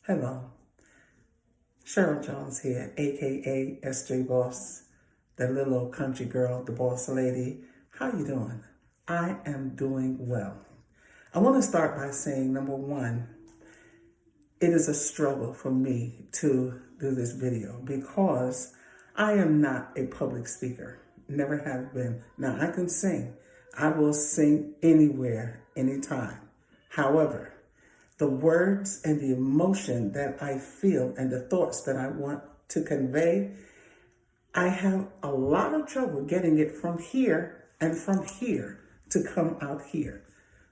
Hello, Cheryl Jones here, aka SJ Boss, the little old country girl, the boss lady. How you doing? I am doing well. I want to start by saying, number one, it is a struggle for me to do this video because I am not a public speaker. Never have been. Now, I can sing. I will sing anywhere, anytime. However, the words and the emotion that I feel and the thoughts that I want to convey, I have a lot of trouble getting it from here and from here to come out here.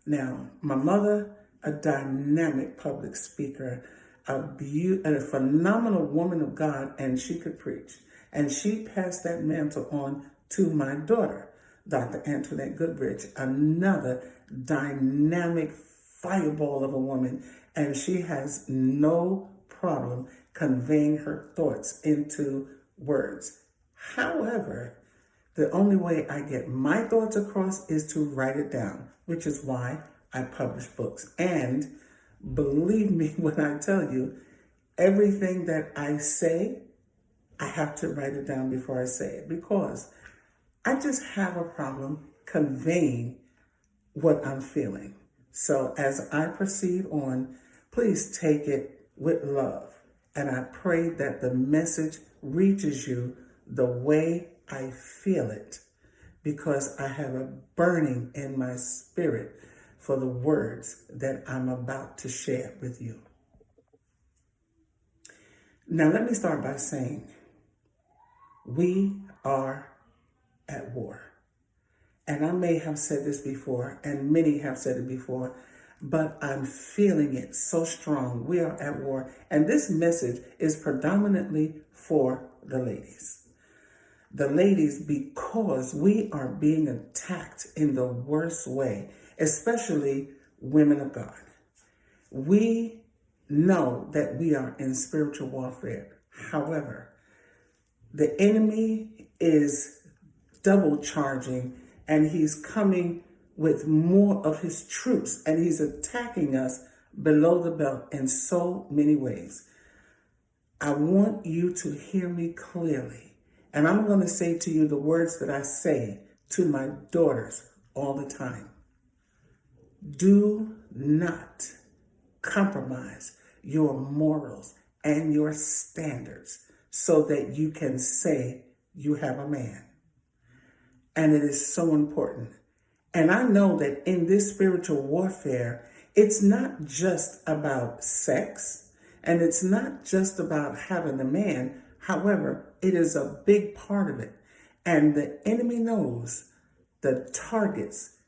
Now, my mother, a dynamic public speaker, a phenomenal woman of God, and she could preach. And she passed that mantle on to my daughter, Dr. Antoinette Goodrich, another dynamic fireball of a woman, and she has no problem conveying her thoughts into words. However, the only way I get my thoughts across is to write it down, which is why I publish books. And believe me when I tell you, everything that I say, I have to write it down before I say it, because I just have a problem conveying what I'm feeling. So as I proceed on, please take it with love. And I pray that the message reaches you the way I feel it, because I have a burning in my spirit for the words that I'm about to share with you. Now, let me start by saying, we are at war. And I may have said this before, and many have said it before, but I'm feeling it so strong. We are at war. And this message is predominantly for the ladies. The ladies, because we are being attacked in the worst way, especially women of God. We know that we are in spiritual warfare. However, the enemy is double charging, and he's coming with more of his troops, and he's attacking us below the belt in so many ways. I want you to hear me clearly, and I'm going to say to you the words that I say to my daughters all the time. Do not compromise your morals and your standards so that you can say you have a man. And it is so important. And I know that in this spiritual warfare, it's not just about sex, and it's not just about having a man. However, it is a big part of it. And the enemy knows the targets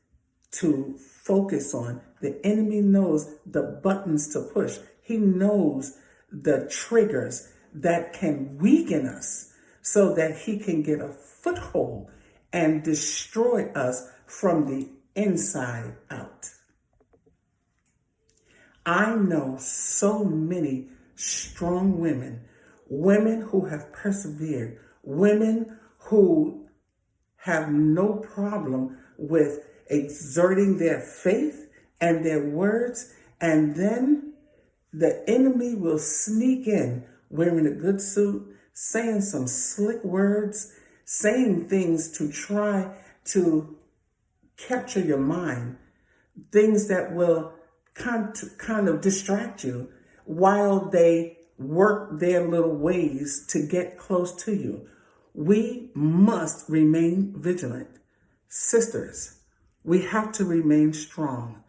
to focus on. The enemy knows the buttons to push. He knows the triggers that can weaken us so that he can get a foothold and destroy us from the inside out. I know so many strong women, women who have persevered, women who have no problem with exerting their faith and their words, and then the enemy will sneak in wearing a good suit, saying some slick words, saying things to try to capture your mind, things that will kind of distract you while they work their little ways to get close to you. We must remain vigilant. Sisters, we have to remain strong.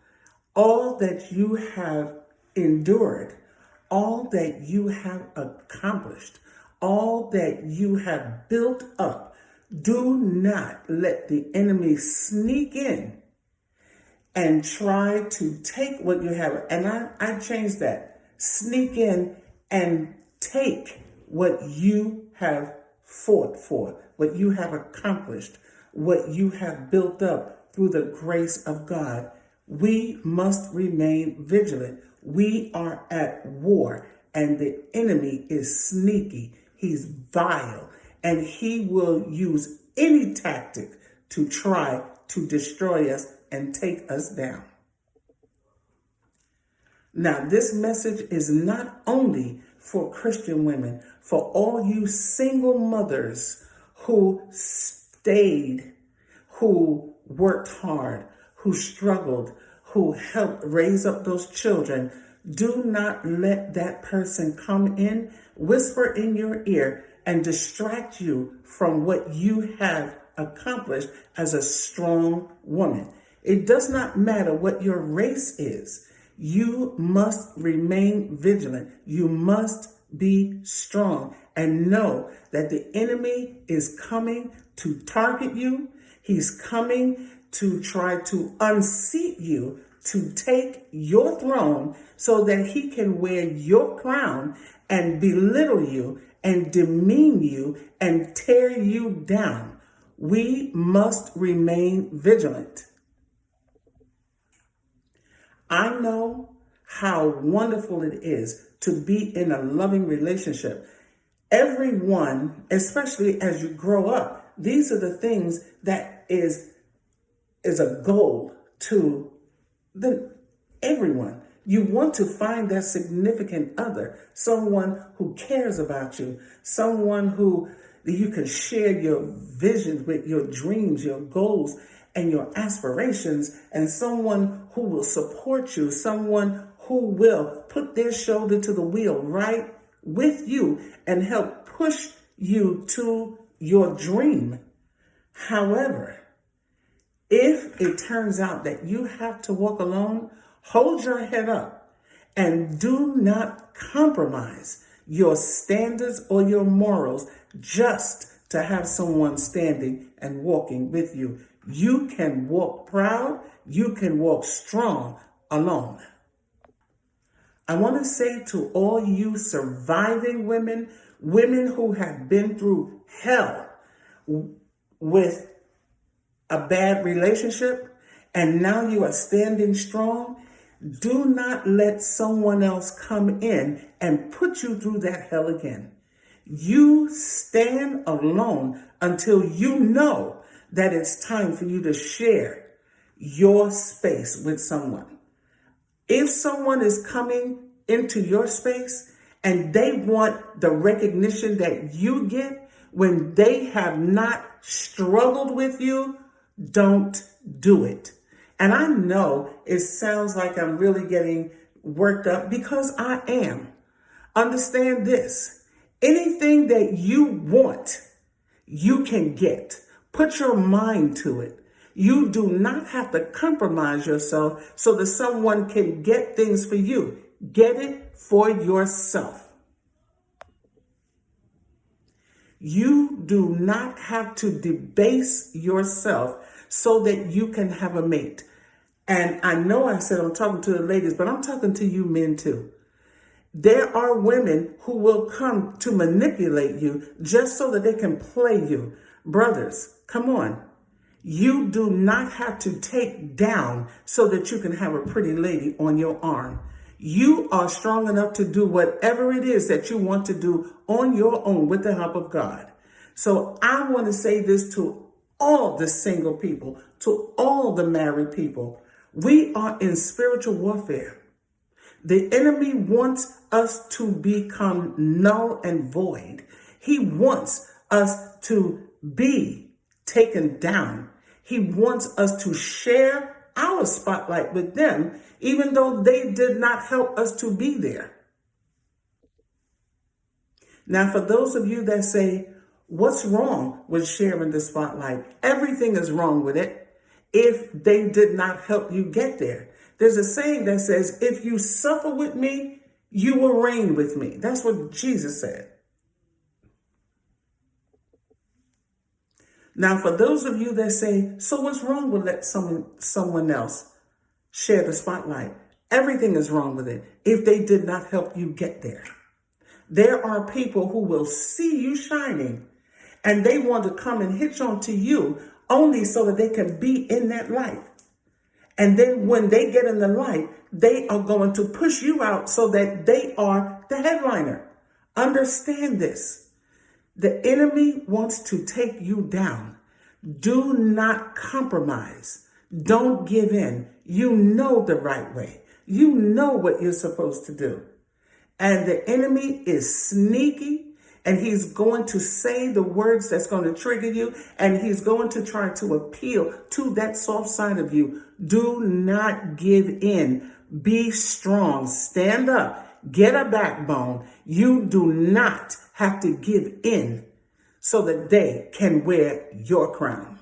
All that you have endured, all that you have accomplished, all that you have built up, do not let the enemy sneak in and try to take what you have. And I changed that. Sneak in and take what you have fought for, what you have accomplished, what you have built up through the grace of God. We must remain vigilant. We are at war, and the enemy is sneaky. He's vile, and he will use any tactic to try to destroy us and take us down. Now, this message is not only for Christian women, for all you single mothers who stayed, who worked hard, who struggled, who helped raise up those children. Do not let that person come in, whisper in your ear, and distract you from what you have accomplished as a strong woman. It does not matter what your race is. You must remain vigilant. You must be strong and know that the enemy is coming to target you. He's coming to try to unseat you, to take your throne so that he can wear your crown and belittle you and demean you and tear you down. We must remain vigilant. I know how wonderful it is to be in a loving relationship. Everyone, especially as you grow up, these are the things that is a goal to everyone. You want to find that significant other, someone who cares about you, someone who you can share your visions with, your dreams, your goals, and your aspirations, and someone who will support you, someone who will put their shoulder to the wheel right with you and help push you to your dream. However, if it turns out that you have to walk alone, hold your head up and do not compromise your standards or your morals just to have someone standing and walking with you. You can walk proud, you can walk strong alone. I want to say to all you surviving women, women who have been through hell with a bad relationship, and now you are standing strong, do not let someone else come in and put you through that hell again. You stand alone until you know that it's time for you to share your space with someone. If someone is coming into your space and they want the recognition that you get when they have not struggled with you, don't do it. And I know it sounds like I'm really getting worked up because I am. Understand this. Anything that you want, you can get. Put your mind to it. You do not have to compromise yourself so that someone can get things for you. Get it for yourself. You do not have to debase yourself so that you can have a mate. And I know I said I'm talking to the ladies, but I'm talking to you men too. There are women who will come to manipulate you just so that they can play you. Brothers, come on. You do not have to take down so that you can have a pretty lady on your arm. You are strong enough to do whatever it is that you want to do on your own with the help of God. So I want to say this to all the single people, to all the married people. We are in spiritual warfare. The enemy wants us to become null and void. He wants us to be taken down. He wants us to share our spotlight with them, even though they did not help us to be there. Now, for those of you that say, what's wrong with sharing the spotlight? Everything is wrong with it if they did not help you get there. There's a saying that says, if you suffer with me, you will reign with me. That's what Jesus said. Now, for those of you that say, so what's wrong with let someone else share the spotlight? Everything is wrong with it if they did not help you get there. There are people who will see you shining and they want to come and hitch on to you only so that they can be in that light. And then when they get in the light, they are going to push you out so that they are the headliner. Understand this. The enemy wants to take you down. Do not compromise. Don't give in. You know the right way. You know what you're supposed to do. And the enemy is sneaky, and he's going to say the words that's going to trigger you, and he's going to try to appeal to that soft side of you. Do not give in. Be strong. Stand up. Get a backbone. You do not have to give in so that they can wear your crown.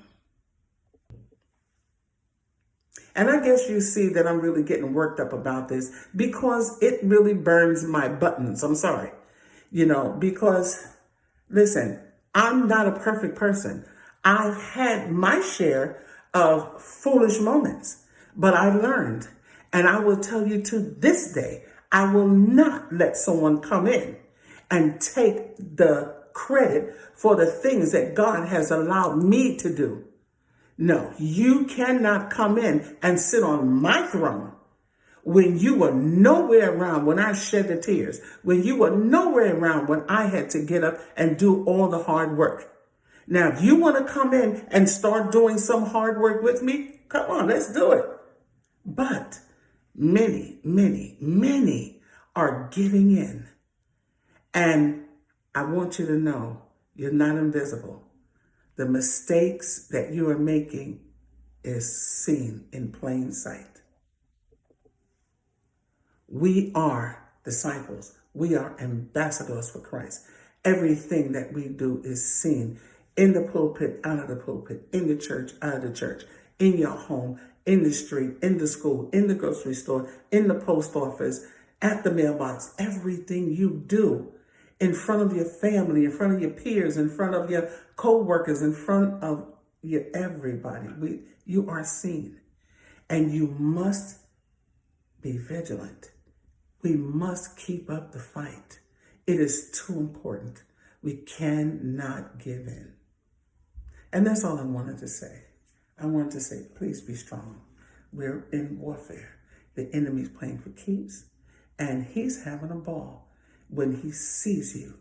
And I guess you see that I'm really getting worked up about this because it really burns my buttons. I'm sorry. Because listen, I'm not a perfect person. I've had my share of foolish moments, but I learned. And I will tell you to this day, I will not let someone come in and take the credit for the things that God has allowed me to do. No, you cannot come in and sit on my throne when you were nowhere around when I shed the tears, when you were nowhere around when I had to get up and do all the hard work. Now, if you want to come in and start doing some hard work with me, come on, let's do it. But many, many, many are giving in. And I want you to know you're not invisible. The mistakes that you are making is seen in plain sight. We are disciples. We are ambassadors for Christ. Everything that we do is seen in the pulpit, out of the pulpit, in the church, out of the church, in your home, in the street, in the school, in the grocery store, in the post office, at the mailbox. Everything you do in front of your family, in front of your peers, in front of your co-workers, in front of your everybody. You are seen. And you must be vigilant. We must keep up the fight. It is too important. We cannot give in. And that's all I wanted to say. I wanted to say, please be strong. We're in warfare. The enemy's playing for keeps, and he's having a ball. When he sees you,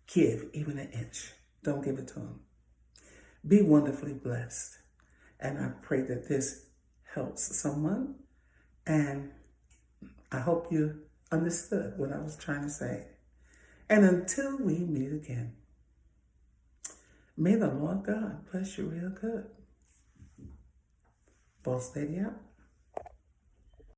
give even an inch. Don't give it to him. Be wonderfully blessed. And I pray that this helps someone. And I hope you understood what I was trying to say. And until we meet again, may the Lord God bless you real good. Boss Lady out.